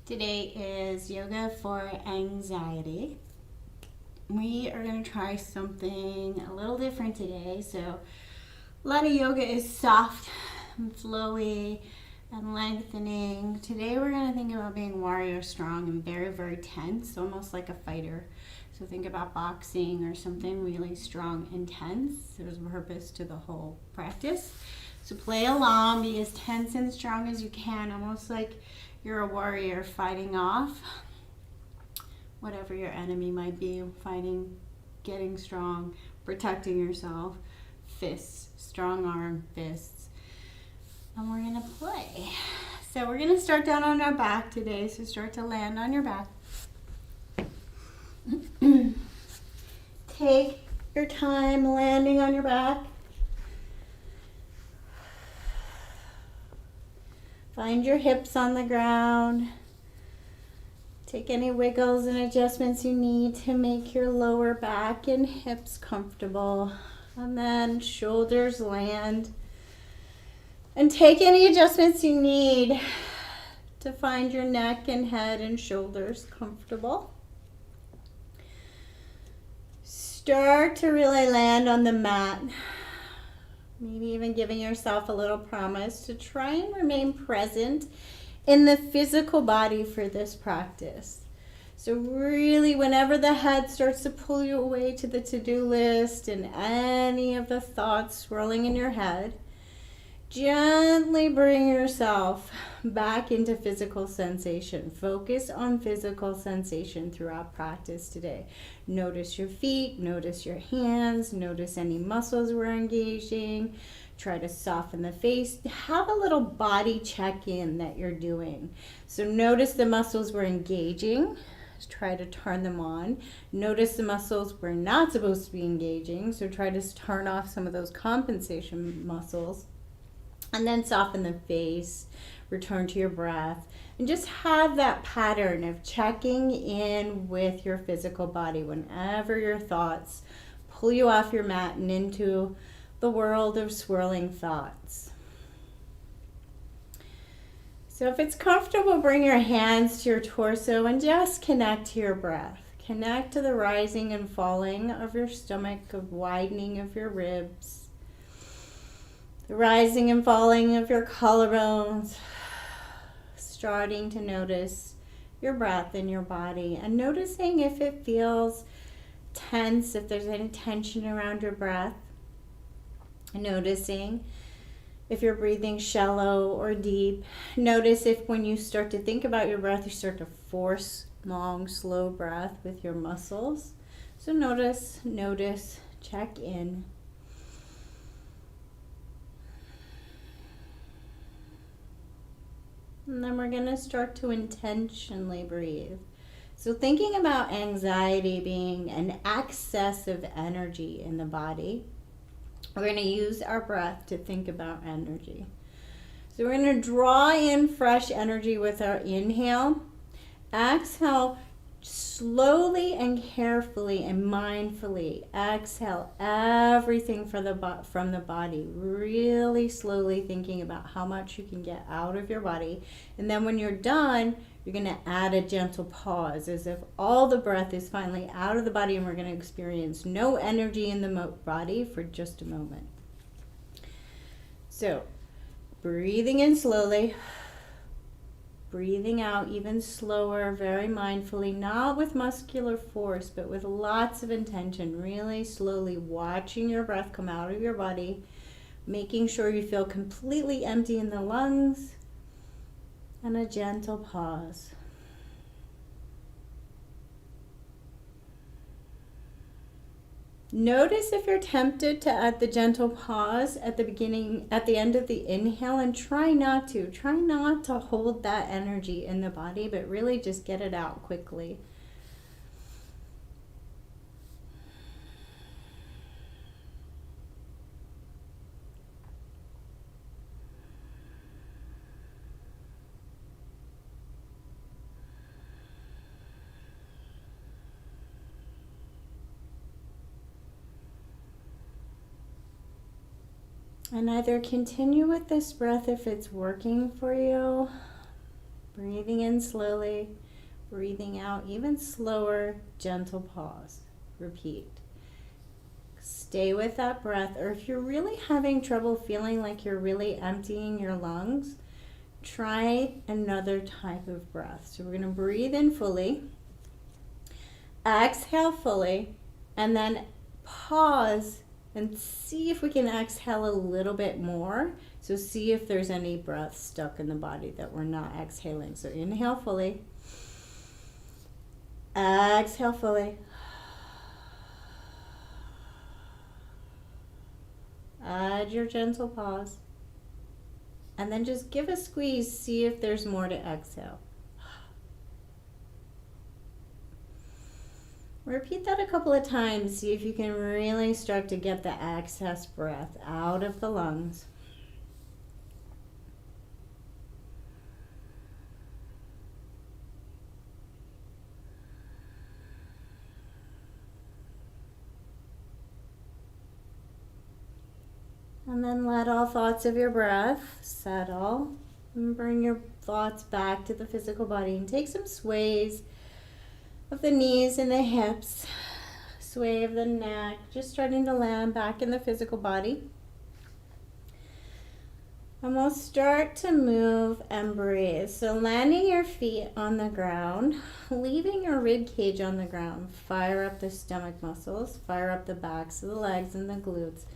Today is yoga for anxiety. We are going to try something a little different today. So a lot of yoga is soft and flowy and lengthening. Today we're going to think about being warrior strong and very, very tense, almost like a fighter. So think about boxing or something really strong and tense. There's a purpose to the whole practice. So play along, be as tense and strong as you can, almost like you're a warrior fighting off whatever your enemy might be, fighting, getting strong, protecting yourself, fists, strong arm, fists. And we're gonna play. So we're gonna start down on our back today, so start to land on your back. Take your time landing on your back. Find your hips on the ground. Take any wiggles and adjustments you need to make your lower back and hips comfortable. And then shoulders land. And take any adjustments you need to find your neck and head and shoulders comfortable. Start to really land on the mat. Maybe even giving yourself a little promise to try and remain present in the physical body for this practice. So really, whenever the head starts to pull you away to the to-do list and any of the thoughts swirling in your head, gently bring yourself back into physical sensation. Focus on physical sensation throughout practice today. Notice your feet, notice your hands, notice any muscles we're engaging. Try to soften the face. Have a little body check-in that you're doing. So notice the muscles we're engaging. Try to turn them on. Notice the muscles we're not supposed to be engaging. So try to turn off some of those compensation muscles. And then soften the face, return to your breath, and just have that pattern of checking in with your physical body whenever your thoughts pull you off your mat and into the world of swirling thoughts. So if it's comfortable, bring your hands to your torso and just connect to your breath. Connect to the rising and falling of your stomach, the widening of your ribs. The rising and falling of your collarbones, starting to notice your breath in your body and noticing if it feels tense, if there's any tension around your breath. Noticing if you're breathing shallow or deep. Notice if when you start to think about your breath, you start to force long, slow breath with your muscles. So notice, check in. And then we're going to start to intentionally breathe. So thinking about anxiety being an excess of energy in the body, we're going to use our breath to think about energy. So we're going to draw in fresh energy with our inhale. Exhale slowly and carefully and mindfully. Exhale everything from the body. Really slowly thinking about how much you can get out of your body. And then when you're done, you're going to add a gentle pause as if all the breath is finally out of the body and we're going to experience no energy in the body for just a moment. So, breathing in slowly. Breathing out even slower, very mindfully, not with muscular force, but with lots of intention. Really slowly watching your breath come out of your body, making sure you feel completely empty in the lungs, and a gentle pause. Notice if you're tempted to add the gentle pause at the beginning, at the end of the inhale, and try not to. Try not to hold that energy in the body, but really just get it out quickly. And either continue with this breath if it's working for you, breathing in slowly, breathing out even slower, gentle pause. Repeat. Stay with that breath, or if you're really having trouble feeling like you're really emptying your lungs, try another type of breath. So we're going to breathe in fully, exhale fully, and then pause and see if we can exhale a little bit more. So see if there's any breath stuck in the body that we're not exhaling. So inhale fully, exhale fully, add your gentle pause, and then just give a squeeze, see if there's more to exhale. Repeat that a couple of times, see if you can really start to get the excess breath out of the lungs. And then let all thoughts of your breath settle and bring your thoughts back to the physical body and take some sways of the knees and the hips, sway of the neck, just starting to land back in the physical body. And we'll start to move and breathe. So landing your feet on the ground, leaving your rib cage on the ground. Fire up the stomach muscles, fire up the backs of the legs and the glutes.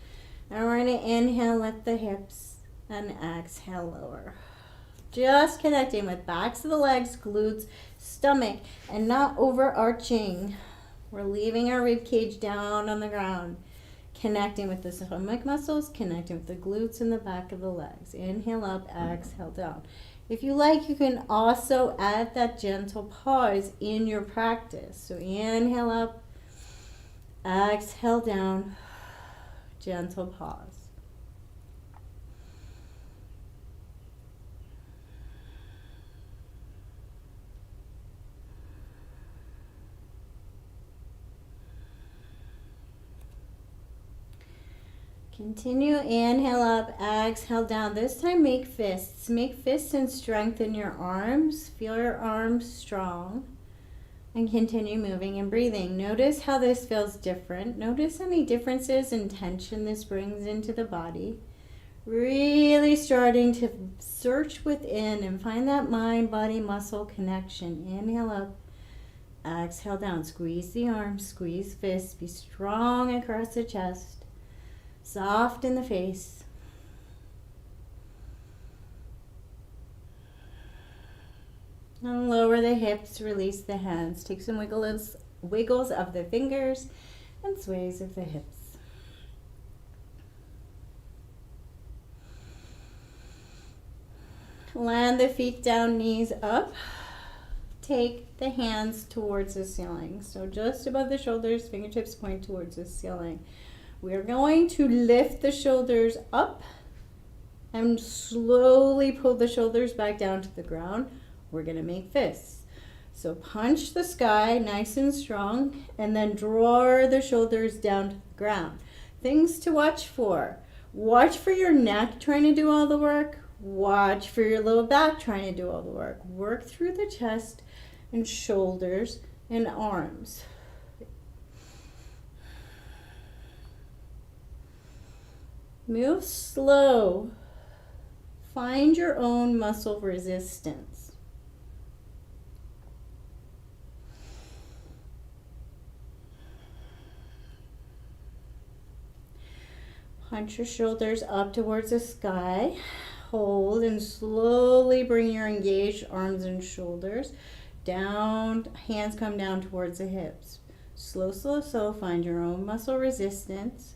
And we're going to inhale, lift the hips, and exhale, lower. Just connecting with backs of the legs, glutes, stomach, and not overarching. We're leaving our rib cage down on the ground. Connecting with the stomach muscles, connecting with the glutes and the back of the legs. Inhale up, exhale down. If you like, you can also add that gentle pause in your practice. So inhale up, exhale down, gentle pause. Continue, inhale up, exhale down. This time make fists. Make fists and strengthen your arms. Feel your arms strong. And continue moving and breathing. Notice how this feels different. Notice any differences in tension this brings into the body. Really starting to search within and find that mind-body-muscle connection. Inhale up, exhale down. Squeeze the arms, squeeze fists. Be strong across the chest. Soft in the face. And lower the hips, release the hands. Take some wiggles of the fingers and sways of the hips. Land the feet down, knees up. Take the hands towards the ceiling. So just above the shoulders, fingertips point towards the ceiling. We're going to lift the shoulders up and slowly pull the shoulders back down to the ground. We're going to make fists. So punch the sky nice and strong and then draw the shoulders down to the ground. Things to watch for. Watch for your neck trying to do all the work. Watch for your lower back trying to do all the work. Work through the chest and shoulders and arms. Move slow. Find your own muscle resistance. Punch your shoulders up towards the sky. Hold and slowly bring your engaged arms and shoulders down. Hands come down towards the hips. Slow, slow, slow. Find your own muscle resistance.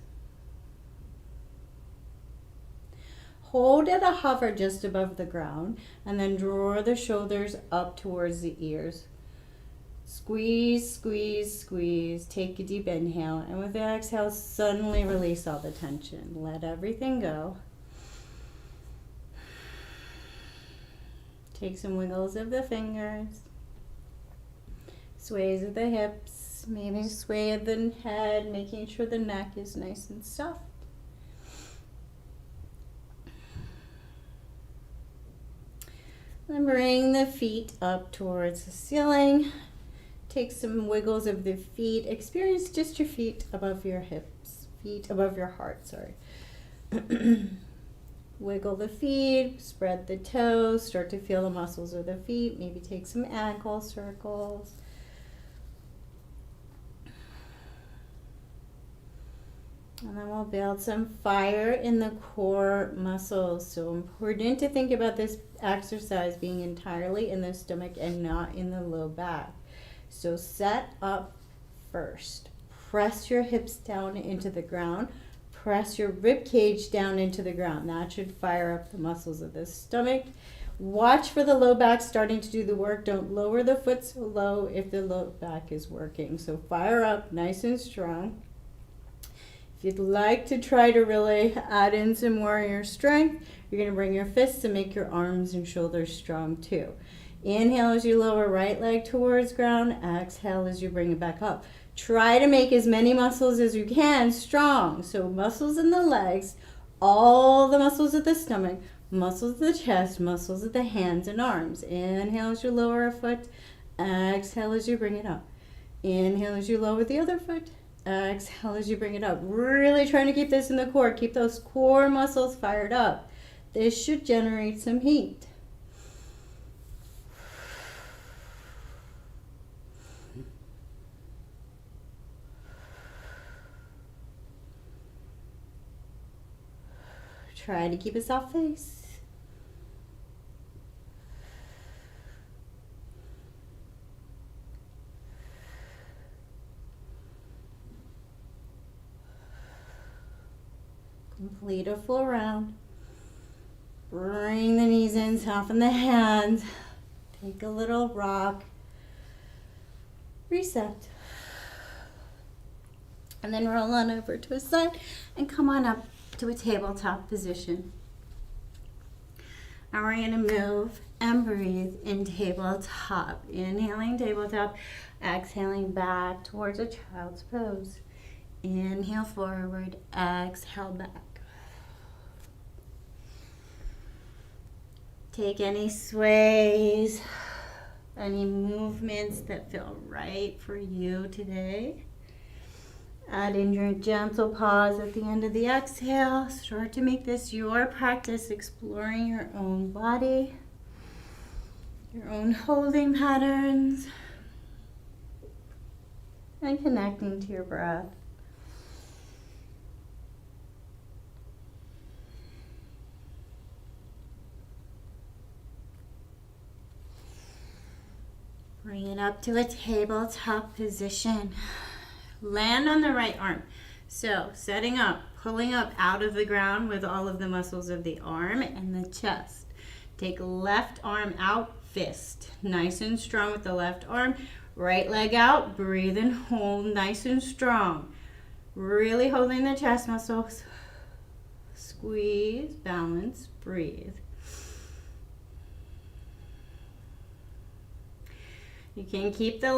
Hold at a hover just above the ground and then draw the shoulders up towards the ears. Squeeze, squeeze, squeeze. Take a deep inhale, and with the exhale, suddenly release all the tension. Let everything go. Take some wiggles of the fingers. Sways of the hips. Maybe sway of the head, making sure the neck is nice and soft. And bring the feet up towards the ceiling. Take some wiggles of the feet. Experience just your feet above your hips. Feet above your heart, sorry. Wiggle the feet, spread the toes, start to feel the muscles of the feet. Maybe take some ankle circles. And then we'll build some fire in the core muscles. So important to think about this exercise being entirely in the stomach and not in the low back. So set up first. Press your hips down into the ground. Press your rib cage down into the ground. That should fire up the muscles of the stomach. Watch for the low back starting to do the work. Don't lower the foot so low if the low back is working. So fire up nice and strong. If you'd like to try to really add in some warrior strength, you're going to bring your fists and make your arms and shoulders strong too. Inhale as you lower right leg towards ground. Exhale as you bring it back up. Try to make as many muscles as you can strong. So muscles in the legs, all the muscles of the stomach, muscles of the chest, muscles of the hands and arms. Inhale as you lower a foot. Exhale as you bring it up. Inhale as you lower the other foot. Exhale as you bring it up. Really trying to keep this in the core. Keep those core muscles fired up. This should generate some heat. Try to keep a soft face. Complete a full round. Bring the knees in, soften the hands. Take a little rock. Reset. And then roll on over to a side and come on up to a tabletop position. Now we're going to move and breathe in tabletop. Inhaling tabletop, exhaling back towards a child's pose. Inhale forward, exhale back. Take any sways, any movements that feel right for you today. Add in your gentle pause at the end of the exhale. Start to make this your practice, exploring your own body, your own holding patterns, and connecting to your breath. Bring it up to a tabletop position. Land on the right arm. So setting up, pulling up out of the ground with all of the muscles of the arm and the chest. Take left arm out, fist. Nice and strong with the left arm. Right leg out, breathe and hold nice and strong. Really holding the chest muscles. Squeeze, balance, breathe. You can keep the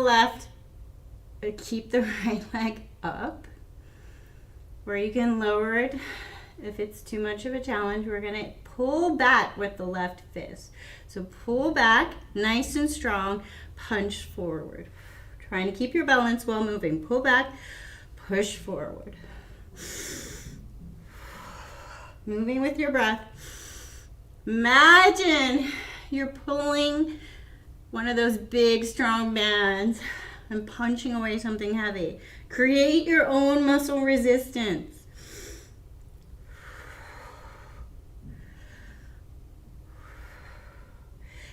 right leg up, or you can lower it if it's too much of a challenge. We're going to pull back with the left fist. So pull back, nice and strong, punch forward. Trying to keep your balance while moving. Pull back, push forward. Moving with your breath. Imagine you're pulling one of those big, strong bands and punching away something heavy. Create your own muscle resistance.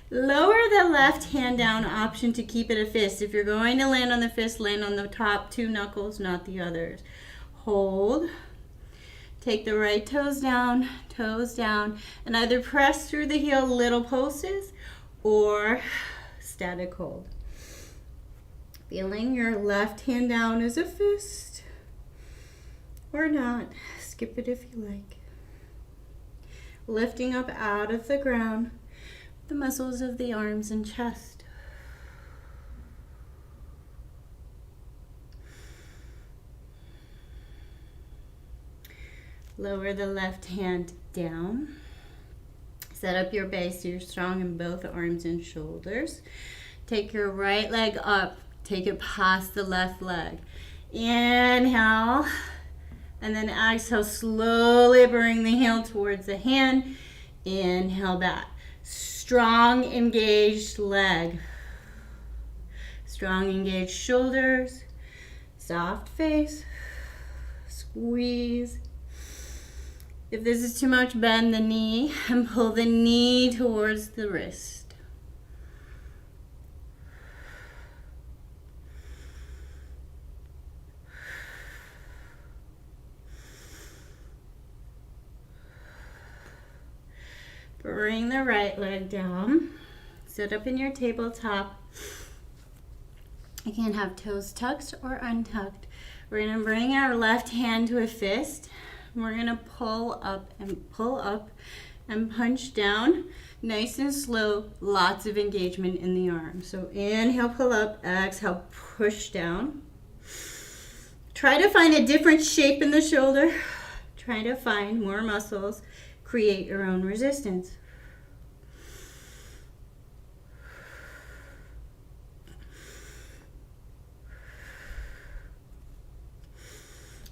Lower the left hand down, option to keep it a fist. If you're going to land on the fist, land on the top two knuckles, not the others. Hold. Take the right toes down, and either press through the heel, little pulses, or static hold. Feeling your left hand down as a fist, or not. Skip it if you like. Lifting up out of the ground, the muscles of the arms and chest. Lower the left hand down. Set up your base so you're strong in both arms and shoulders. Take your right leg up. Take it past the left leg. Inhale. And then exhale, slowly bring the heel towards the hand. Inhale back. Strong, engaged leg. Strong, engaged shoulders. Soft face. Squeeze. If this is too much, bend the knee and pull the knee towards the wrist. Bring the right leg down. Sit up in your tabletop. You can have toes tucked or untucked. We're going to bring our left hand to a fist. We're going to pull up and punch down. Nice and slow, lots of engagement in the arm. So inhale, pull up, exhale, push down. Try to find a different shape in the shoulder. Try to find more muscles. Create your own resistance.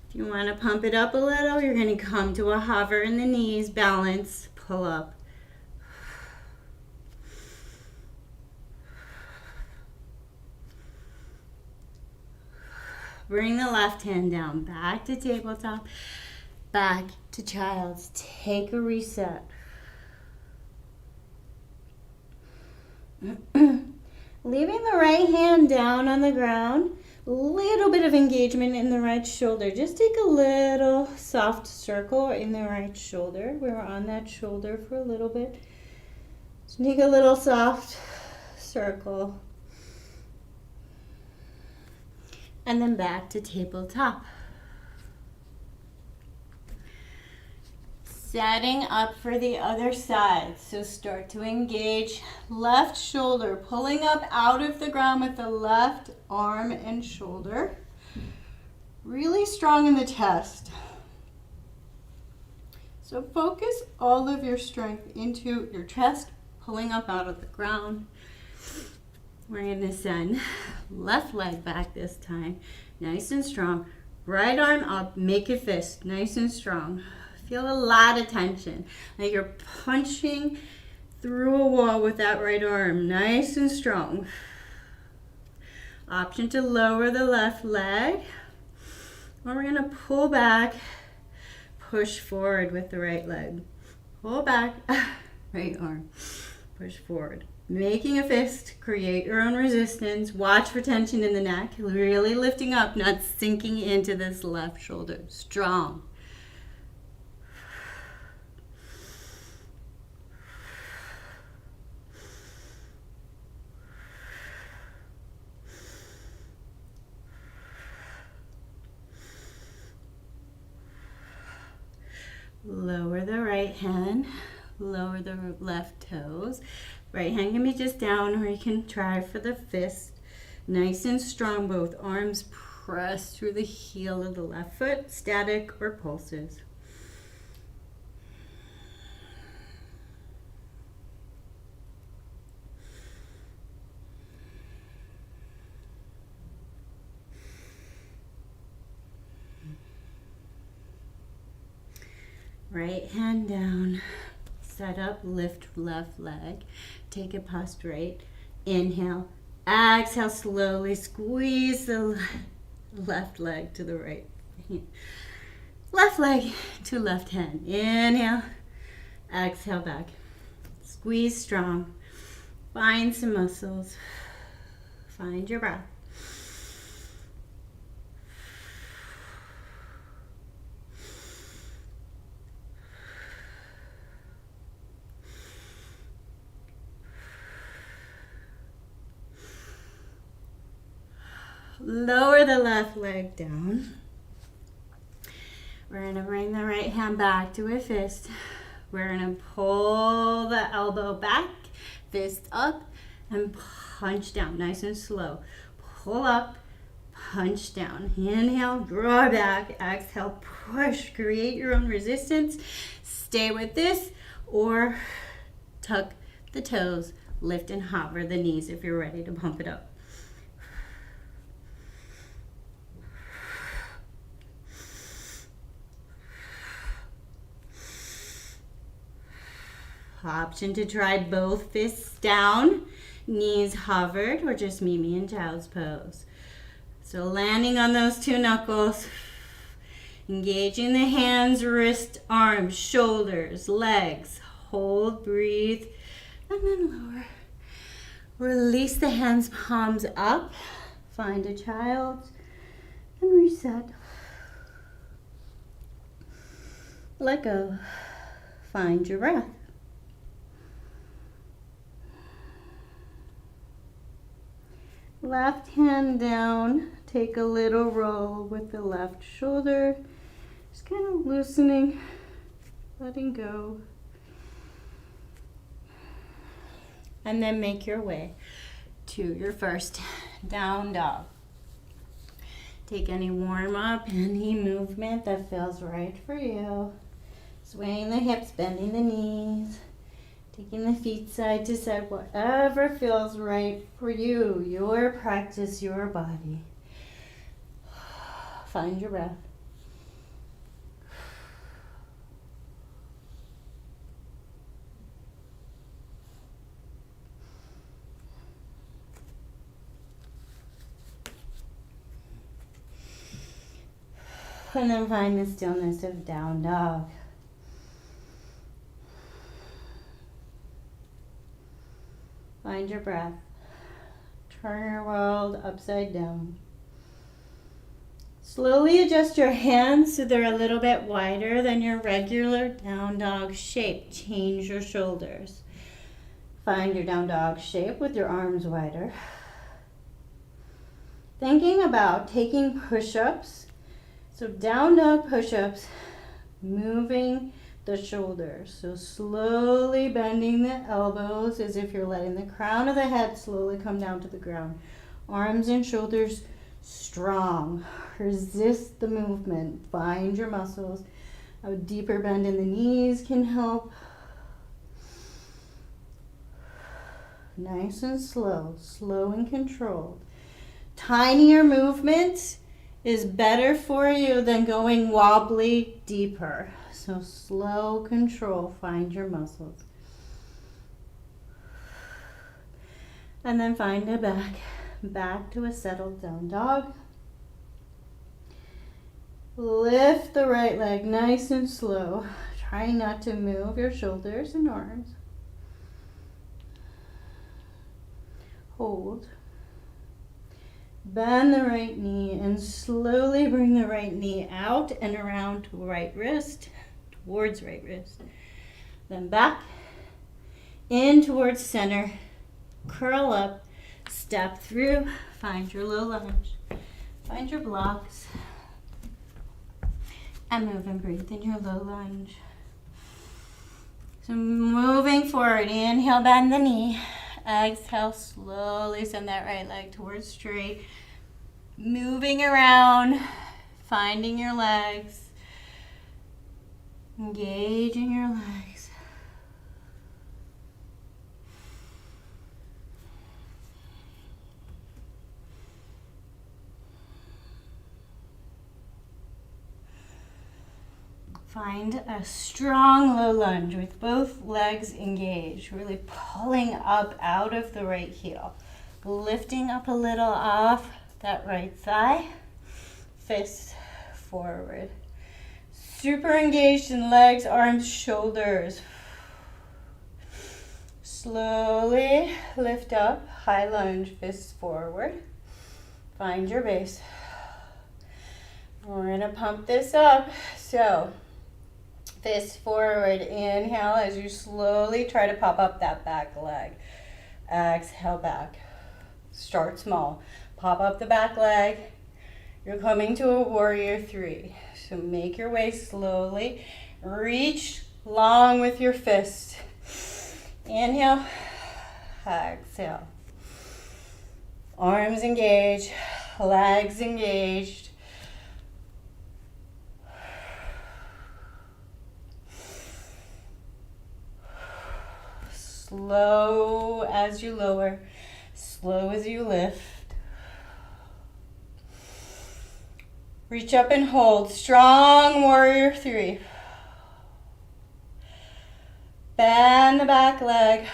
If you want to pump it up a little, you're going to come to a hover in the knees, balance, pull up. Bring the left hand down, back to tabletop, back to child's. Take a reset. Leaving the right hand down on the ground. Little bit of engagement in the right shoulder. Just take a little soft circle in the right shoulder. We're on that shoulder for a little bit. So take a little soft circle. And then back to tabletop. Setting up for the other side. So start to engage left shoulder, pulling up out of the ground with the left arm and shoulder. Really strong in the chest. So focus all of your strength into your chest, pulling up out of the ground. We're going to send left leg back this time. Nice and strong. Right arm up, make a fist. Nice and strong. Feel a lot of tension. Like you're punching through a wall with that right arm. Nice and strong. Option to lower the left leg. Or we're going to pull back, push forward with the right leg. Pull back, right arm, push forward. Making a fist, create your own resistance. Watch for tension in the neck. Really lifting up, not sinking into this left shoulder. Strong. Lower the right hand, lower the left toes. Right hand can be just down, or you can try for the fist. Nice and strong, both arms press through the heel of the left foot, static or pulses. Right hand down, set up, lift left leg, take it past right, inhale, exhale slowly, squeeze the left leg to the right, left leg to left hand, inhale, exhale back, squeeze strong, find some muscles, find your breath. Lower the left leg down. We're going to bring the right hand back to a fist. We're going to pull the elbow back, fist up, and punch down, nice and slow. Pull up, punch down. Inhale, draw back, exhale, push. Create your own resistance. Stay with this or Tuck the toes, lift and hover the knees if you're ready to pump it up. Option to try both fists down, knees hovered, or just Mimi and child's pose. So landing on those two knuckles, engaging the hands, wrist, arms, shoulders, legs. Hold, breathe, and then lower. Release the hands, palms up. Find a child and reset. Let go. Find your breath. Left hand down, take a little roll with the left shoulder. Just kind of loosening, letting go. And then make your way to your first down dog. Take any warm up, any movement that feels right for you. Swaying the hips, bending the knees. Taking the feet side to side, whatever feels right for you, your practice, your body. Find your breath. And then find the stillness of down dog. Find your breath. Turn your world upside down. Slowly adjust your hands so they're a little bit wider than your regular down dog shape. Change your shoulders. Find your down dog shape with your arms wider. Thinking about taking push-ups. So down dog push-ups, moving the shoulders. So slowly bending the elbows as if you're letting the crown of the head slowly come down to the ground. Arms and shoulders strong. Resist the movement. Find your muscles. A deeper bend in the knees can help. Nice and slow. Slow and controlled. Tinier movement is better for you than going wobbly deeper. So slow control, find your muscles. And then find a back to a settled down dog. Lift the right leg nice and slow. Try not to move your shoulders and arms. Hold. Bend the right knee and slowly bring the right knee out and around to right wrist, towards right wrist. Then back, in towards center, curl up, step through, find your low lunge, find your blocks, and move and breathe in your low lunge. So moving forward, inhale, bend the knee. Exhale, slowly send that right leg towards straight. Moving around, finding your legs. Engaging your legs. Find a strong low lunge with both legs engaged, really pulling up out of the right heel. Lifting up a little off that right thigh, fist forward. Super engaged in legs, arms, shoulders. Slowly lift up, high lunge, fists forward. Find your base. We're gonna pump this up, so fist forward, inhale as you slowly try to pop up that back leg. Exhale back. Start small. Pop up the back leg. You're coming to a warrior three. So make your way slowly. Reach long with your fist. Inhale. Exhale. Arms engaged. Legs engaged. Slow as you lower, slow as you lift. Reach up and hold. Strong warrior 3. Bend the back leg.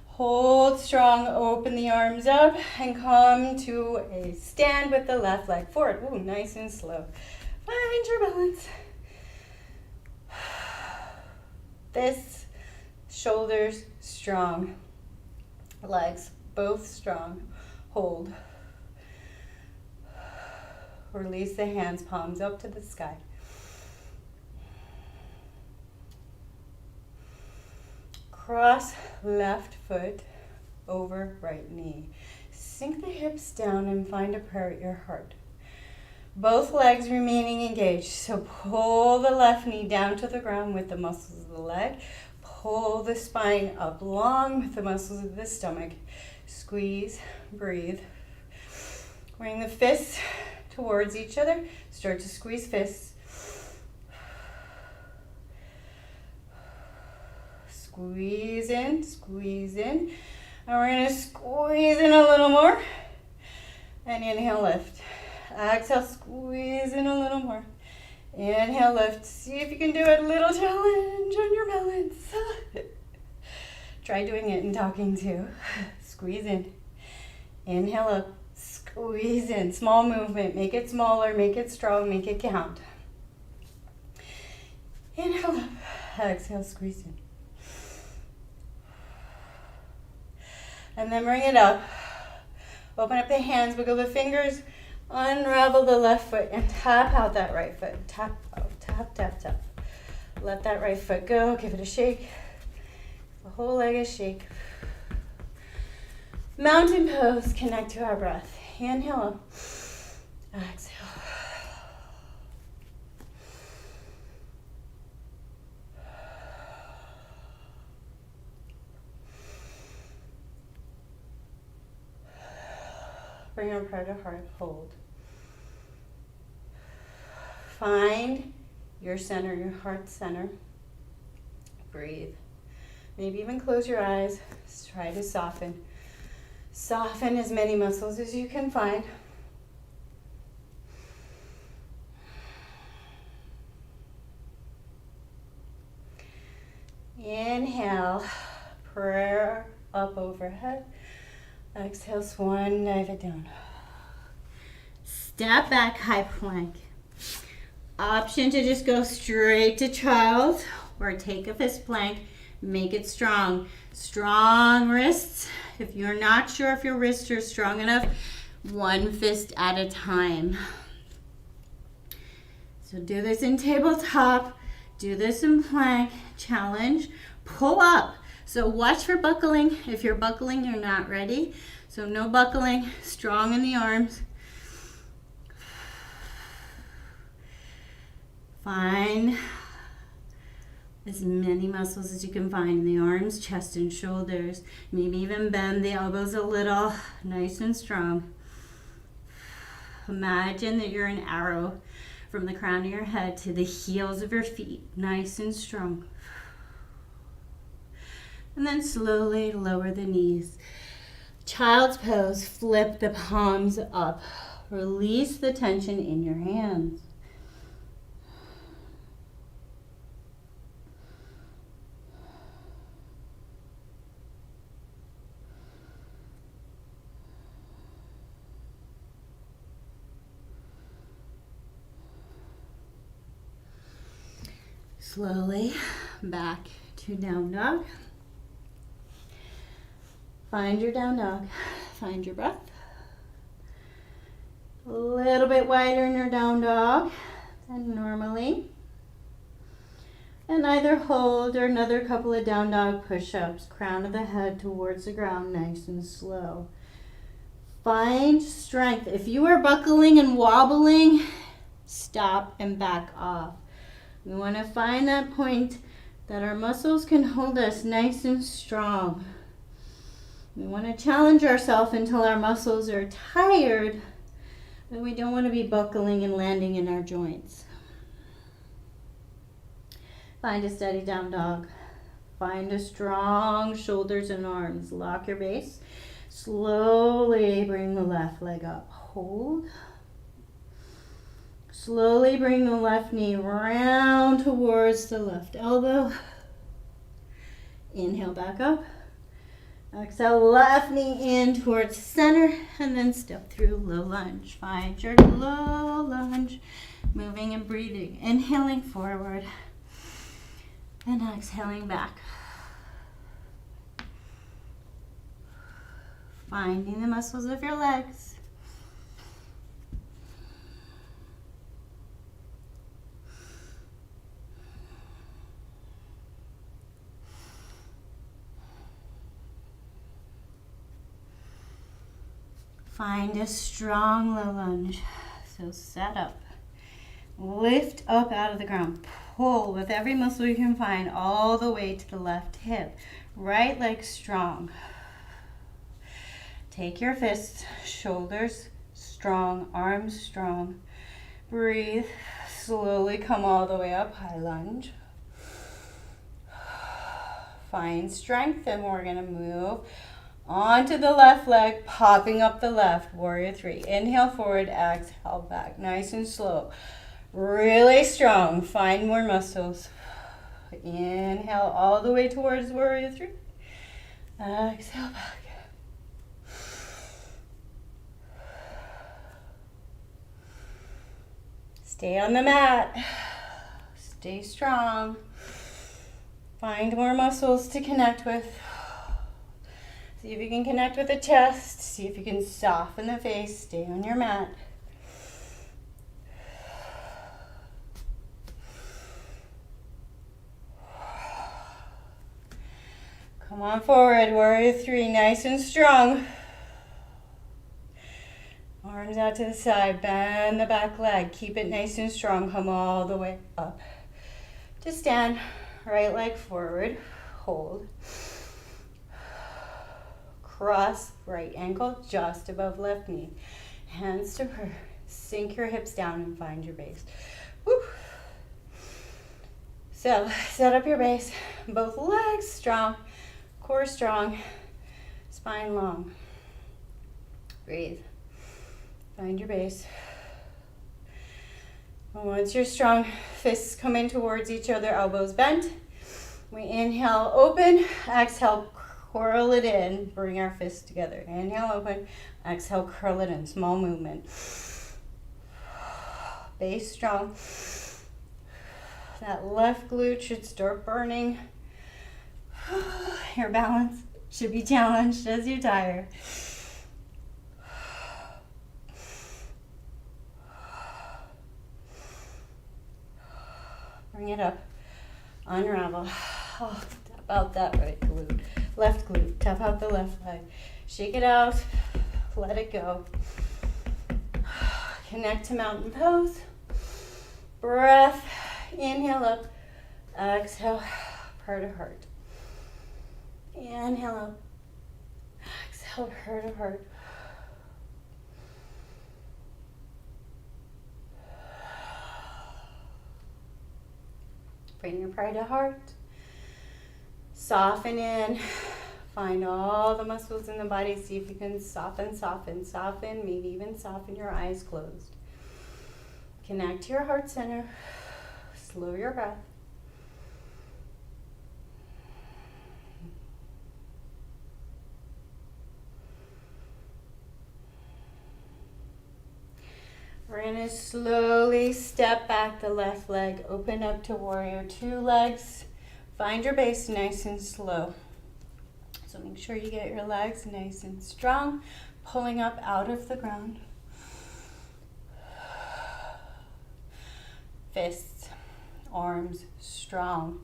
Hold strong, open the arms up and come to a stand with the left leg forward. Ooh, nice and slow. Find your balance. This, shoulders strong. Legs both strong. Hold. Release the hands, palms up to the sky. Cross left foot over right knee. Sink the hips down and find a prayer at your heart. Both legs remaining engaged. So pull the left knee down to the ground with the muscles of the leg. Pull the spine up long with the muscles of the stomach. Squeeze, breathe. Bring the fists towards each other. Start to squeeze fists. Squeeze in, squeeze in. And we're going to squeeze in a little more. And inhale, lift. Exhale, squeeze in a little more. Inhale, lift. See if you can do it. Little challenge on your balance. Try doing it and talking too. Squeeze in. Inhale up. Squeeze in. Small movement. Make it smaller. Make it strong. Make it count. Inhale up. Exhale, squeeze in. And then bring it up. Open up the hands. Wiggle the fingers. Unravel the left foot and tap out that right foot. Tap out. Tap, tap, tap. Let that right foot go. Give it a shake. The whole leg is shake. Mountain pose. Connect to our breath. Inhale up. Exhale. Bring our prayer to heart. Hold. Find your center, your heart center. Breathe. Maybe even close your eyes. Just try to soften. Soften as many muscles as you can find. Inhale. Prayer up overhead. Exhale, swan, dive it down. Step back, high plank. Option to just go straight to child or take a fist plank. Make it strong. Strong wrists. If you're not sure if your wrists are strong enough, one fist at a time. So do this in tabletop. Do this in plank. Challenge. Pull up. So watch for buckling. If you're buckling, you're not ready. So no buckling, strong in the arms. Find as many muscles as you can find in the arms, chest, and shoulders. Maybe even bend the elbows a little, nice and strong. Imagine that you're an arrow from the crown of your head to the heels of your feet, nice and strong. And then slowly lower the knees. Child's pose, flip the palms up. Release the tension in your hands. Slowly back to down dog. Find your down dog. Find your breath. A little bit wider in your down dog than normally. And either hold or another couple of down dog push-ups. Crown of the head towards the ground, nice and slow. Find strength. If you are buckling and wobbling, stop and back off. We want to find that point that our muscles can hold us nice and strong. We want to challenge ourselves until our muscles are tired, but we don't want to be buckling and landing in our joints. Find a steady down dog. Find a strong shoulders and arms. Lock your base. Slowly bring the left leg up. Hold. Slowly bring the left knee round towards the left elbow. Inhale back up. Exhale, left knee in towards center, and then step through low lunge. Find your low lunge. Moving and breathing. Inhaling forward. And exhaling back. Finding the muscles of your legs. Find a strong low lunge. So set up. Lift up out of the ground. Pull with every muscle you can find all the way to the left hip. Right leg strong. Take your fists, shoulders strong, arms strong. Breathe. Slowly come all the way up, high lunge. Find strength, and we're going to move onto the left leg, popping up the left, warrior three. Inhale forward, exhale back, nice and slow. Really strong, find more muscles. Inhale all the way towards warrior three. Exhale back. Stay on the mat. Stay strong. Find more muscles to connect with. See if you can connect with the chest. See if you can soften the face. Stay on your mat. Come on forward, warrior three, nice and strong. Arms out to the side, bend the back leg. Keep it nice and strong. Come all the way up. To stand, right leg forward, hold. Cross right ankle just above left knee. Hands to her. Sink your hips down and find your base. Woo. So, set up your base. Both legs strong, core strong, spine long. Breathe. Find your base. Once you're strong, fists come in towards each other, elbows bent. We inhale, open. Exhale, curl it in. Bring our fists together. Inhale, open. Exhale, curl it in. Small movement. Base strong. That left glute should start burning. Your balance should be challenged as you tire. Bring it up. Unravel. Oh, tap out that right glute. Left glute. Tap out the left leg. Shake it out. Let it go. Connect to mountain pose. Breath. Inhale up. Exhale. Heart to heart. Inhale up. Exhale. Heart to heart. Bring your pride to heart. Soften in. Find all the muscles in the body. See if you can soften. Maybe even soften your eyes closed. Connect to your heart center. Slow your breath. We're going to slowly step back the left leg, open up to warrior two legs. Find your base nice and slow. So make sure you get your legs nice and strong, pulling up out of the ground. Fists, arms strong.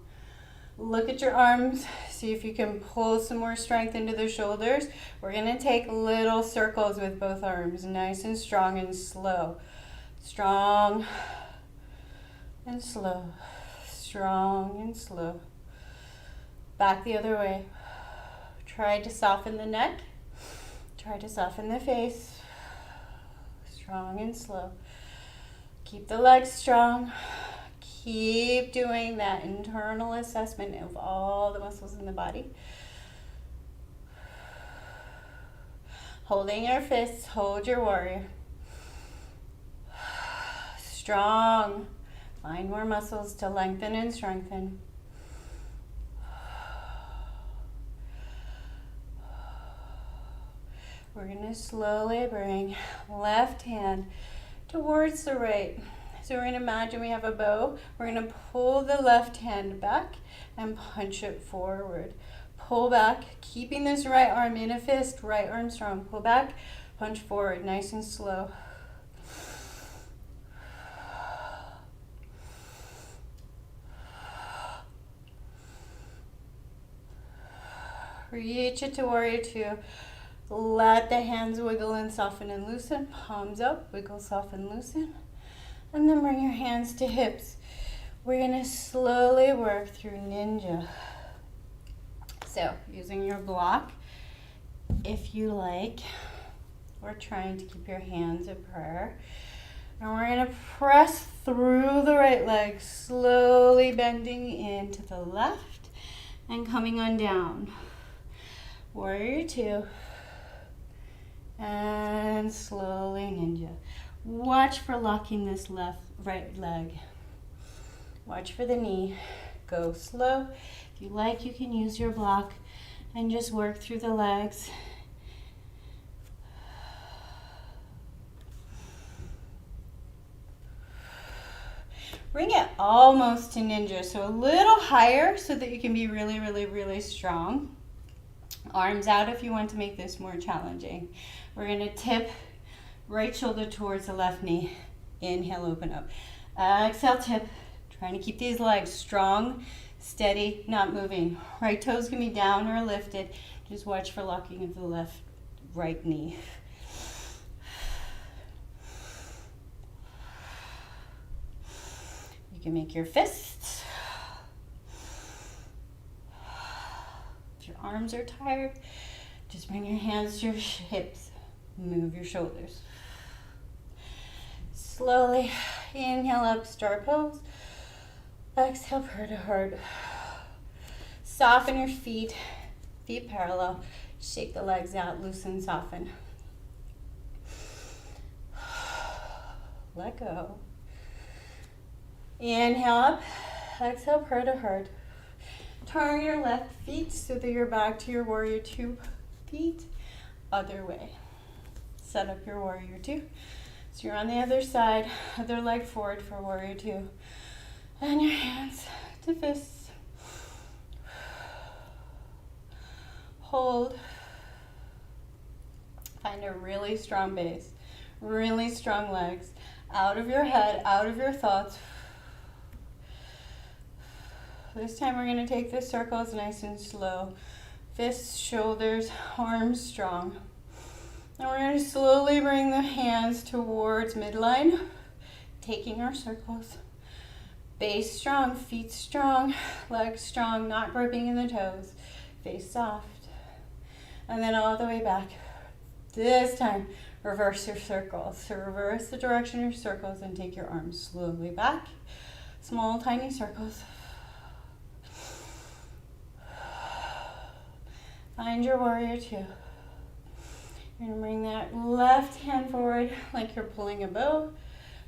Look at your arms. See if you can pull some more strength into the shoulders. We're going to take little circles with both arms, nice and strong and slow. Strong and slow. Strong and slow. Back the other way. Try to soften the neck. Try to soften the face. Strong and slow. Keep the legs strong. Keep doing that internal assessment of all the muscles in the body. Holding your fists, hold your warrior. Strong. Find more muscles to lengthen and strengthen. We're going to slowly bring left hand towards the right. So we're going to imagine we have a bow. We're going to pull the left hand back and punch it forward. Pull back, keeping this right arm in a fist, right arm strong. Pull back, punch forward, nice and slow. Reach it to warrior two. Let the hands wiggle and soften and loosen. Palms up, wiggle, soften, loosen. And then bring your hands to hips. We're going to slowly work through ninja. So, using your block, if you like, we're trying to keep your hands in prayer. And we're going to press through the right leg, slowly bending into the left and coming on down. Warrior two. And slowly ninja. Watch for locking this right leg. Watch for the knee. Go slow. If you like, you can use your block and just work through the legs. Bring it almost to ninja, so a little higher so that you can be really, really, really strong. Arms out if you want to make this more challenging. We're going to tip right shoulder towards the left knee. Inhale, open up. Exhale, tip. Trying to keep these legs strong, steady, not moving. Right toes can be down or lifted. Just watch for locking of the right knee. You can make your fists. If your arms are tired, just bring your hands to your hips. Move your shoulders. Slowly inhale up, star pose. Exhale, prayer to heart. Soften your feet, feet parallel. Shake the legs out, loosen, soften. Let go. Inhale up, exhale, prayer to heart. Turn your left feet so that you're back to your warrior two feet. Other way. Set up your warrior two. So you're on the other side, other leg forward for warrior two. And your hands to fists. Hold. Find a really strong base, really strong legs. Out of your head, out of your thoughts. This time we're going to take the circles nice and slow. Fists, shoulders, arms strong. And we're going to slowly bring the hands towards midline, taking our circles. Base strong, feet strong, legs strong, not gripping in the toes. Face soft. And then all the way back. This time, reverse your circles. So reverse the direction of your circles and take your arms slowly back. Small, tiny circles. Find your warrior two. You're going to bring that left hand forward like you're pulling a bow.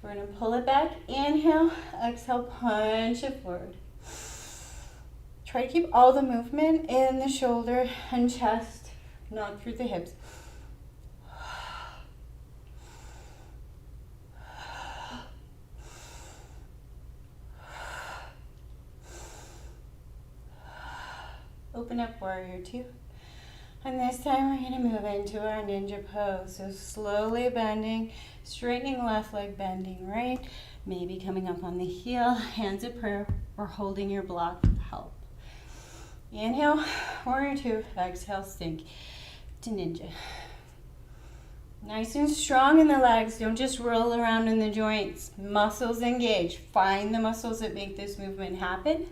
We're going to pull it back. Inhale, exhale, punch it forward. Try to keep all the movement in the shoulder and chest, not through the hips. Open up warrior two. And this time we're going to move into our ninja pose. So slowly bending, straightening left leg, bending right. Maybe coming up on the heel, hands at prayer, or holding your block to help. Inhale, warrior two. Exhale, sink to ninja. Nice and strong in the legs. Don't just roll around in the joints. Muscles engage. Find the muscles that make this movement happen.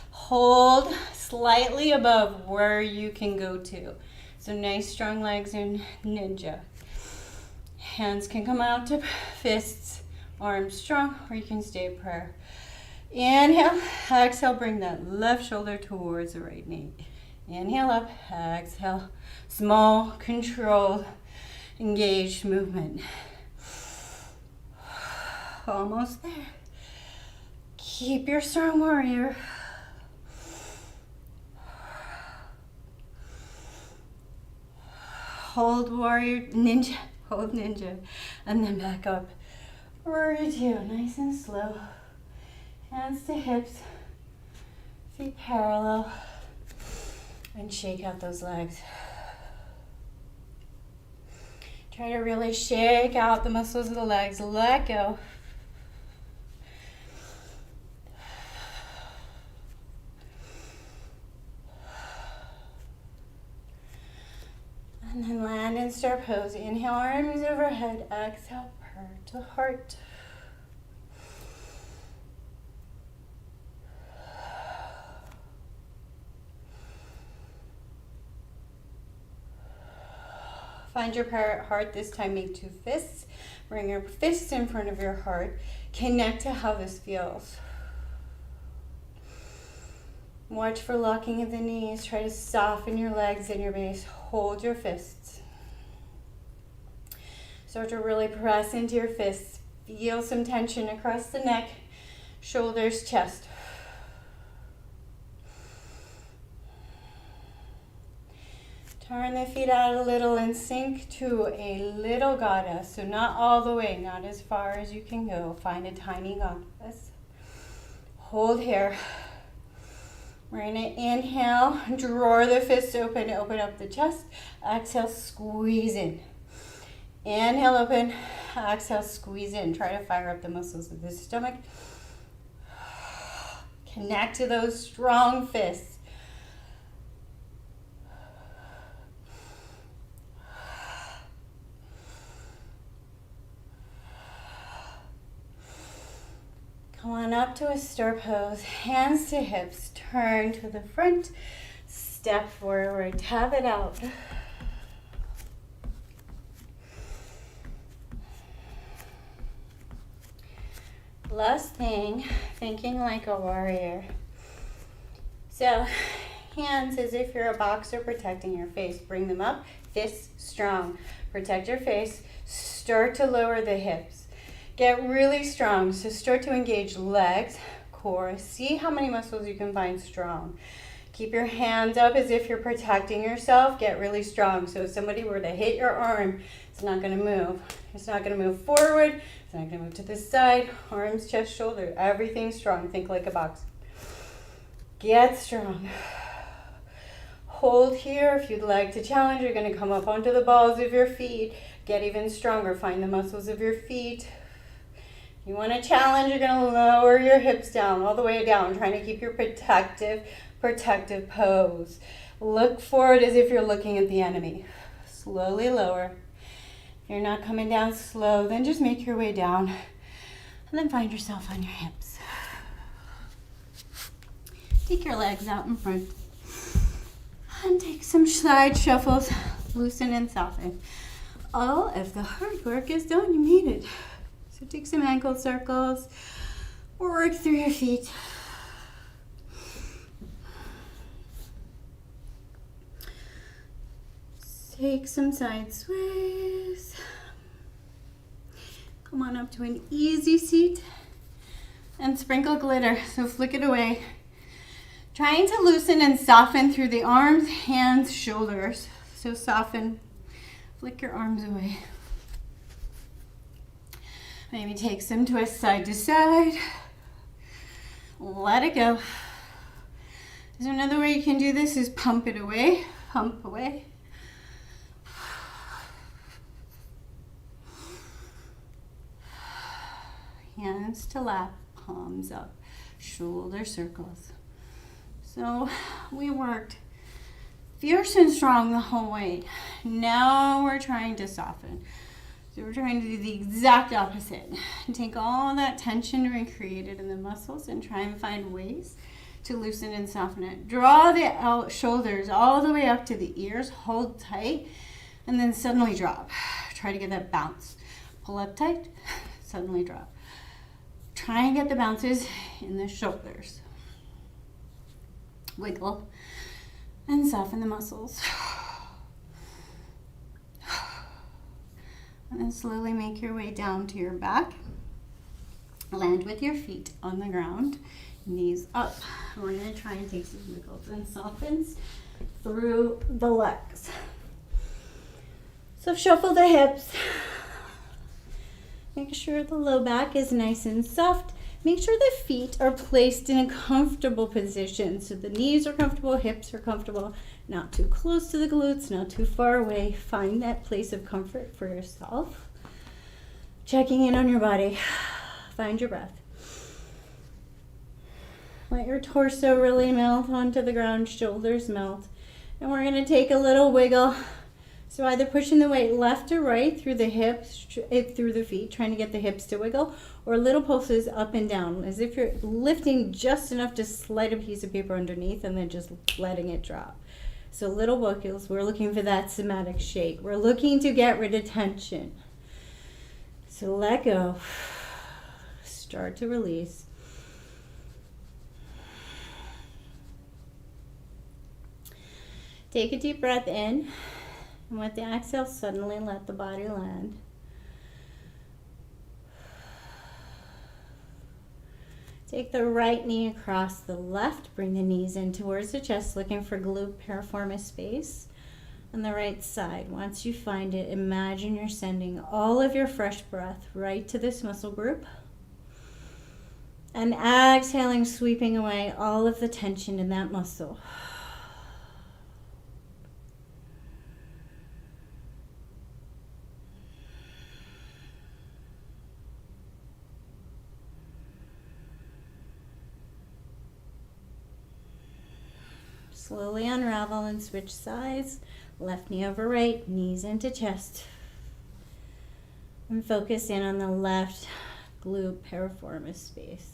Hold, slightly above where you can go to. So nice strong legs in ninja. Hands can come out to fists, arms strong, or you can stay prayer. Inhale, exhale, bring that left shoulder towards the right knee. Inhale up, exhale, small, controlled, engaged movement. Almost there. Keep your strong warrior. Hold warrior, ninja, hold ninja, and then back up. Warrior two, nice and slow. Hands to hips, feet parallel, and shake out those legs. Try to really shake out the muscles of the legs. Let go. And then land in star pose. Inhale, arms overhead. Exhale, purr to heart. Find your heart. This time make two fists. Bring your fists in front of your heart. Connect to how this feels. Watch for locking of the knees. Try to soften your legs and your base. Hold your fists. Start to really press into your fists. Feel some tension across the neck, shoulders, chest. Turn the feet out a little and sink to a little goddess. So not all the way, not as far as you can go. Find a tiny goddess. Hold here. We're going to inhale, draw the fists open, open up the chest. Exhale, squeeze in. Inhale, open. Exhale, squeeze in. Try to fire up the muscles of the stomach. Connect to those strong fists. Come on up to a star pose. Hands to hips. Turn to the front. Step forward. Tap it out. Last thing, thinking like a warrior. So, hands as if you're a boxer protecting your face. Bring them up. Fists strong. Protect your face. Start to lower the hips. Get really strong. So start to engage legs, core. See how many muscles you can find strong. Keep your hands up as if you're protecting yourself. Get really strong. So if somebody were to hit your arm, it's not going to move. It's not going to move forward. It's not going to move to the side. Arms, chest, shoulder. Everything strong. Think like a boxer. Get strong. Hold here. If you'd like to challenge, you're going to come up onto the balls of your feet. Get even stronger. Find the muscles of your feet. You want to challenge, you're going to lower your hips down, all the way down, trying to keep your protective pose. Look forward as if you're looking at the enemy. Slowly lower. If you're not coming down slow, then just make your way down. And then find yourself on your hips. Take your legs out in front. And take some side shuffles. Loosen and soften. Oh, if the hard work is done, you made it. So take some ankle circles, work through your feet. Take some side sways. Come on up to an easy seat and sprinkle glitter, so flick it away. Trying to loosen and soften through the arms, hands, shoulders. So soften, flick your arms away. Maybe take some twist side to side. Let it go. So another way you can do this is pump it away. Pump away. Hands to lap, palms up, shoulder circles. So we worked fierce and strong the whole way. Now we're trying to soften. So we're trying to do the exact opposite. Take all that tension we created in the muscles and try and find ways to loosen and soften it. Draw the shoulders all the way up to the ears. Hold tight and then suddenly drop. Try to get that bounce. Pull up tight, suddenly drop. Try and get the bounces in the shoulders. Wiggle and soften the muscles. And then slowly make your way down to your back. Land with your feet on the ground, knees up. We're going to try and take some wiggles and softens through the legs. So shuffle the hips. Make sure the low back is nice and soft. Make sure the feet are placed in a comfortable position. So the knees are comfortable, hips are comfortable, not too close to the glutes, not too far away. Find that place of comfort for yourself. Checking in on your body. Find your breath. Let your torso really melt onto the ground, shoulders melt. And we're going to take a little wiggle. So either pushing the weight left or right through the hips, through the feet, trying to get the hips to wiggle, or little pulses up and down, as if you're lifting just enough to slide a piece of paper underneath and then just letting it drop. So little wiggles, we're looking for that somatic shake. We're looking to get rid of tension. So let go. Start to release. Take a deep breath in. And with the exhale, suddenly let the body land. Take the right knee across the left. Bring the knees in towards the chest, looking for glute piriformis space. On the right side, once you find it, imagine you're sending all of your fresh breath right to this muscle group. And exhaling, sweeping away all of the tension in that muscle. Slowly unravel and switch sides. Left knee over right, knees into chest. And focus in on the left glute piriformis space.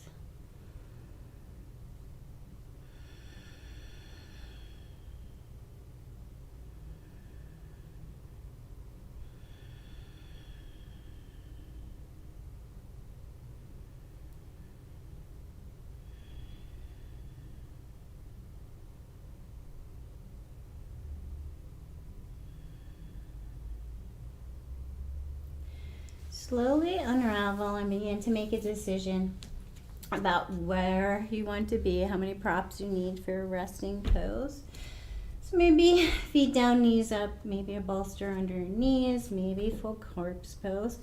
Slowly unravel and begin to make a decision about where you want to be, how many props you need for a resting pose. So maybe feet down, knees up, maybe a bolster under your knees, maybe full corpse pose.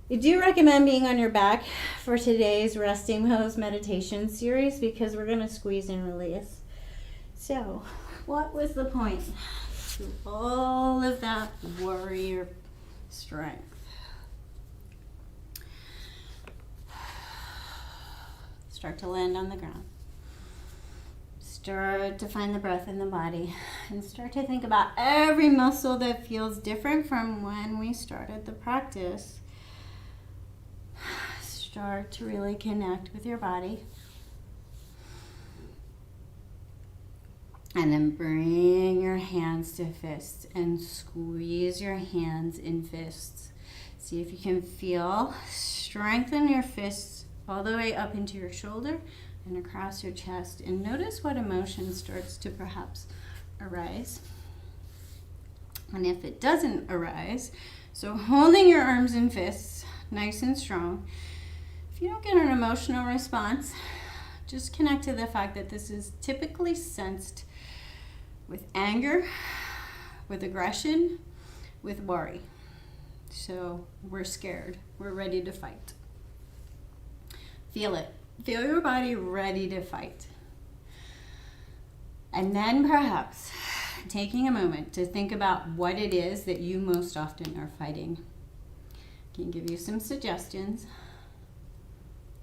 I do recommend being on your back for today's resting pose meditation series because we're going to squeeze and release. So, what was the point to all of that warrior strength? Start to land on the ground. Start to find the breath in the body. And start to think about every muscle that feels different from when we started the practice. Start to really connect with your body. And then bring your hands to fists and squeeze your hands in fists. See if you can feel, strengthen your fists all the way up into your shoulder and across your chest. And notice what emotion starts to perhaps arise. And if it doesn't arise, so holding your arms in fists, nice and strong. If you don't get an emotional response, just connect to the fact that this is typically sensed with anger, with aggression, with worry. So we're scared. We're ready to fight. Feel it. Feel your body ready to fight. And then perhaps taking a moment to think about what it is that you most often are fighting. I can give you some suggestions.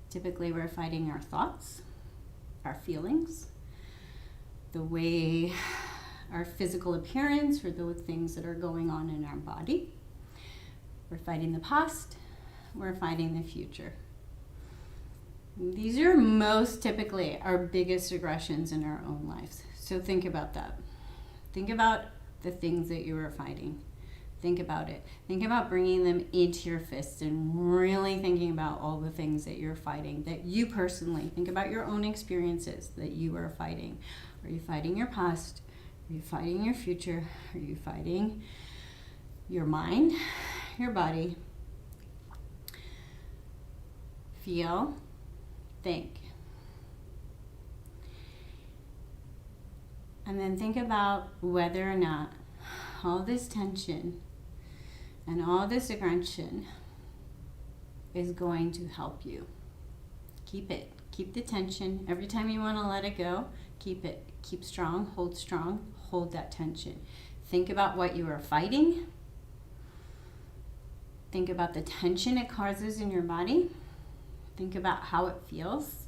Typically we're fighting our thoughts, our feelings, the way our physical appearance or the things that are going on in our body. We're fighting the past. We're fighting the future. These are most typically our biggest aggressions in our own lives. So think about that. Think about the things that you are fighting. Think about it. Think about bringing them into your fists and really thinking about all the things that you're fighting, that you personally think about your own experiences that you are fighting. Are you fighting your past? Are you fighting your future? Are you fighting your mind, your body? Feel, think. And then think about whether or not all this tension and all this aggression is going to help you. Keep it. Keep the tension. Every time you want to let it go, keep it. Keep strong. Hold that tension. Think about what you are fighting. Think about the tension it causes in your body. Think about how it feels.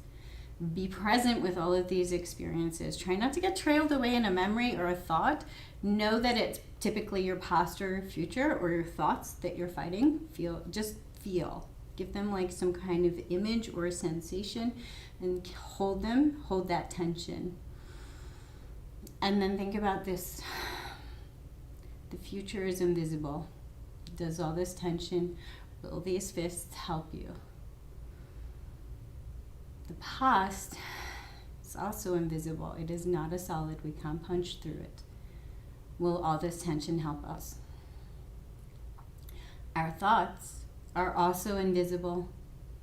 Be present with all of these experiences. Try not to get trailed away in a memory or a thought. Know that it's typically your past or future or your thoughts that you're fighting. Just feel. Give them like some kind of image or a sensation and hold them. Hold that tension. And then think about this. The future is invisible. Does all this tension, will these fists help you? The past is also invisible. It is not a solid. We can't punch through it. Will all this tension help us? Our thoughts are also invisible.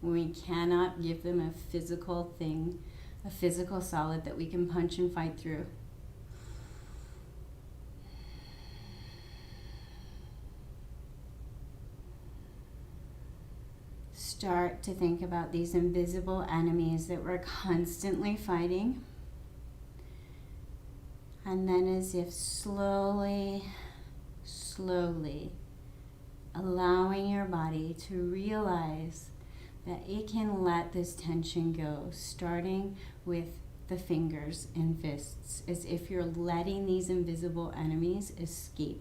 We cannot give them a physical thing, a physical solid that we can punch and fight through. Start to think about these invisible enemies that we're constantly fighting. And then as if slowly allowing your body to realize that it can let this tension go, starting with the fingers and fists, as if you're letting these invisible enemies escape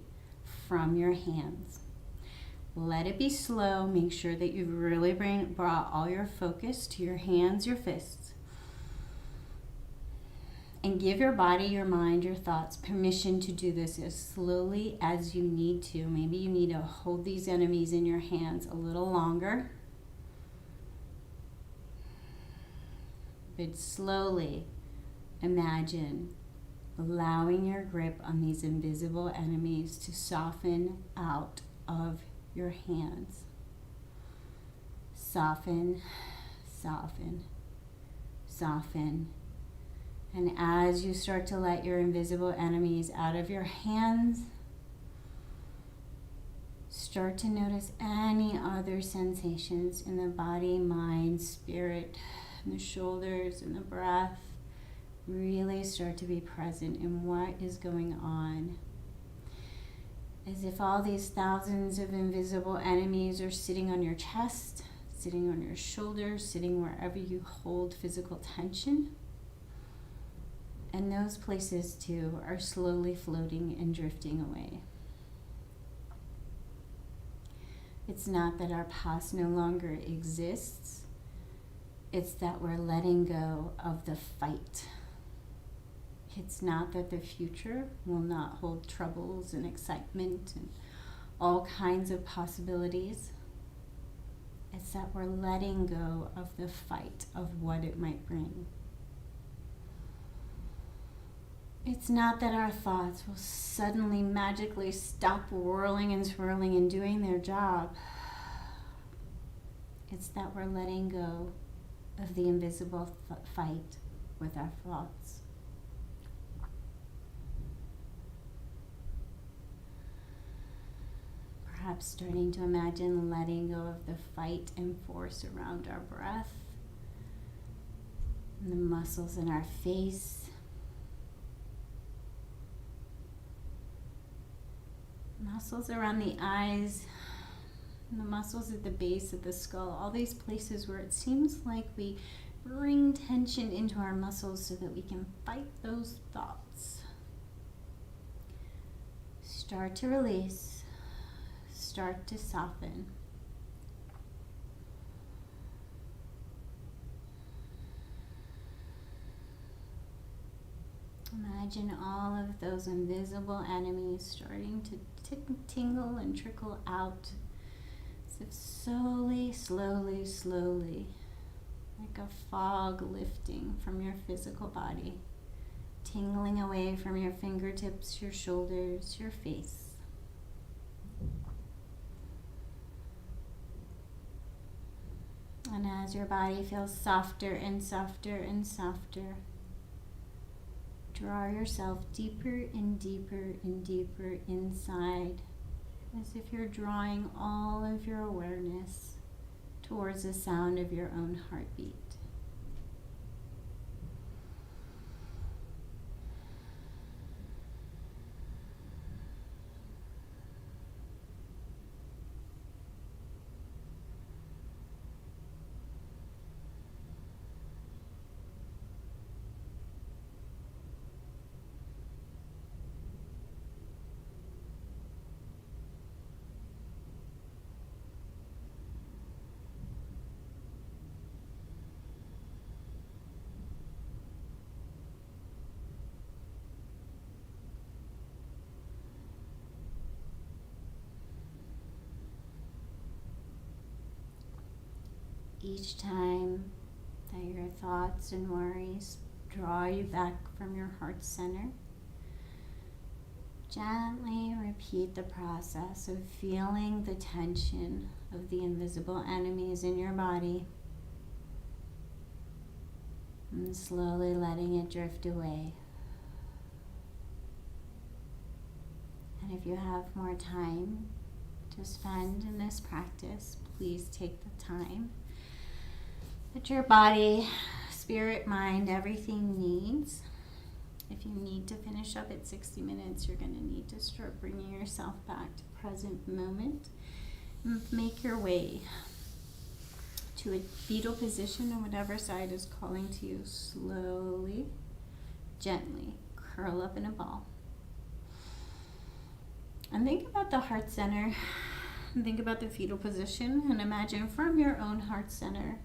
from your hands. Let it be slow. Make sure that you've really brought all your focus to your hands, your fists. And give your body, your mind, your thoughts permission to do this as slowly as you need to. Maybe you need to hold these enemies in your hands a little longer. But slowly imagine allowing your grip on these invisible enemies to soften out of your hands. Soften. And as you start to let your invisible enemies out of your hands, start to notice any other sensations in the body, mind, spirit, in the shoulders, in the breath. Really start to be present in what is going on. As if all these thousands of invisible enemies are sitting on your chest, sitting on your shoulders, sitting wherever you hold physical tension. And those places too are slowly floating and drifting away. It's not that our past no longer exists. It's that we're letting go of the fight. It's not that the future will not hold troubles and excitement and all kinds of possibilities. It's that we're letting go of the fight of what it might bring. It's not that our thoughts will suddenly magically stop whirling and swirling and doing their job. It's that we're letting go of the invisible fight with our thoughts. Perhaps starting to imagine letting go of the fight and force around our breath, and the muscles in our face, muscles around the eyes, and the muscles at the base of the skull, all these places where it seems like we bring tension into our muscles so that we can fight those thoughts. Start to release. Start to soften. imagine all of those invisible enemies starting to tingle and trickle out. As if slowly, slowly, slowly, like a fog lifting from your physical body, tingling away from your fingertips, your shoulders, your face. And as your body feels softer and softer and softer, draw yourself deeper and deeper and deeper inside, as if you're drawing all of your awareness towards the sound of your own heartbeat. Each time that your thoughts and worries draw you back from your heart center, gently repeat the process of feeling the tension of the invisible enemies in your body and slowly letting it drift away. And if you have more time to spend in this practice, please take the time that your body, spirit, mind, everything needs. If you need to finish up at 60 minutes, you're going to need to start bringing yourself back to present moment. Make your way to a fetal position on whatever side is calling to you. Slowly, gently curl up in a ball. And think about the heart center. And think about the fetal position, and imagine from your own heart center,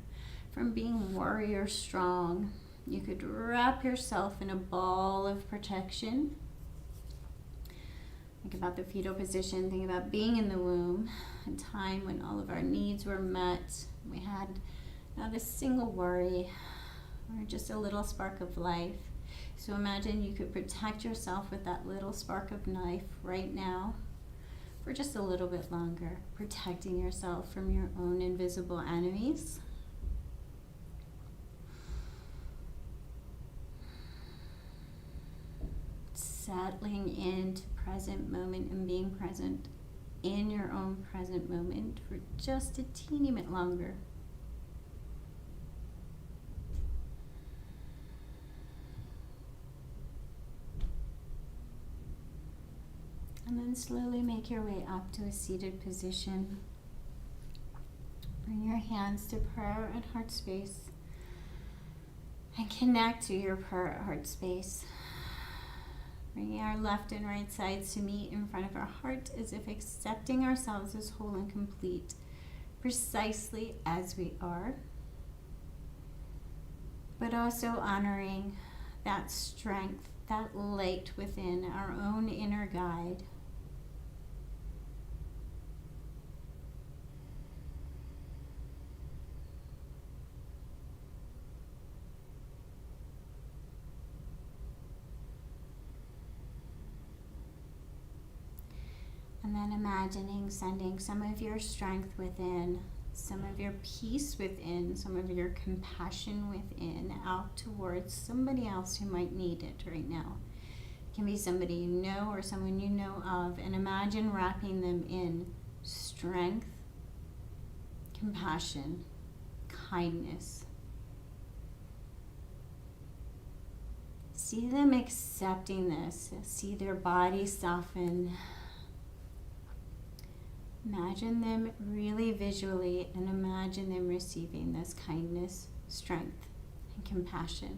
from being warrior strong, you could wrap yourself in a ball of protection. Think about the fetal position. Think about being in the womb, a time when all of our needs were met. We had not a single worry or just a little spark of life. So imagine you could protect yourself with that little spark of life right now for just a little bit longer, protecting yourself from your own invisible enemies. Settling into present moment and being present in your own present moment for just a teeny bit longer. And then slowly make your way up to a seated position. Bring your hands to prayer at heart space and connect to your prayer at heart space. Bringing our left and right sides to meet in front of our heart as if accepting ourselves as whole and complete, precisely as we are, but also honoring that strength, that light within our own inner guide. And then imagining sending some of your strength within, some of your peace within, some of your compassion within out towards somebody else who might need it right now. It can be somebody you know or someone you know of, and imagine wrapping them in strength, compassion, kindness. See them accepting this. See their body soften. Imagine them really visually, and imagine them receiving this kindness, strength, and compassion.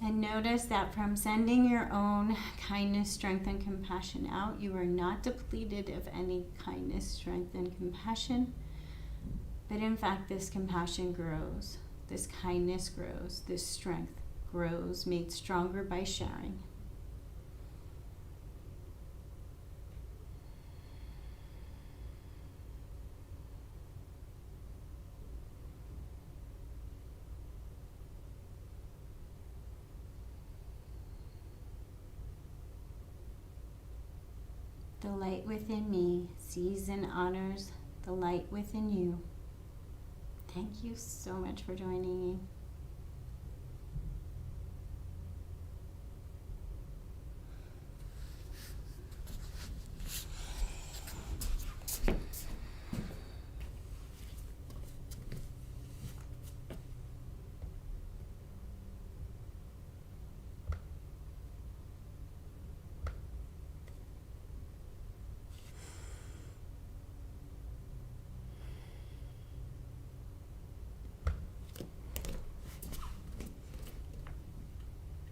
And notice that from sending your own kindness, strength, and compassion out, you are not depleted of any kindness, strength, and compassion. But in fact, this compassion grows, this kindness grows, this strength grows, made stronger by sharing. The light within me sees and honors the light within you. Thank you so much for joining me.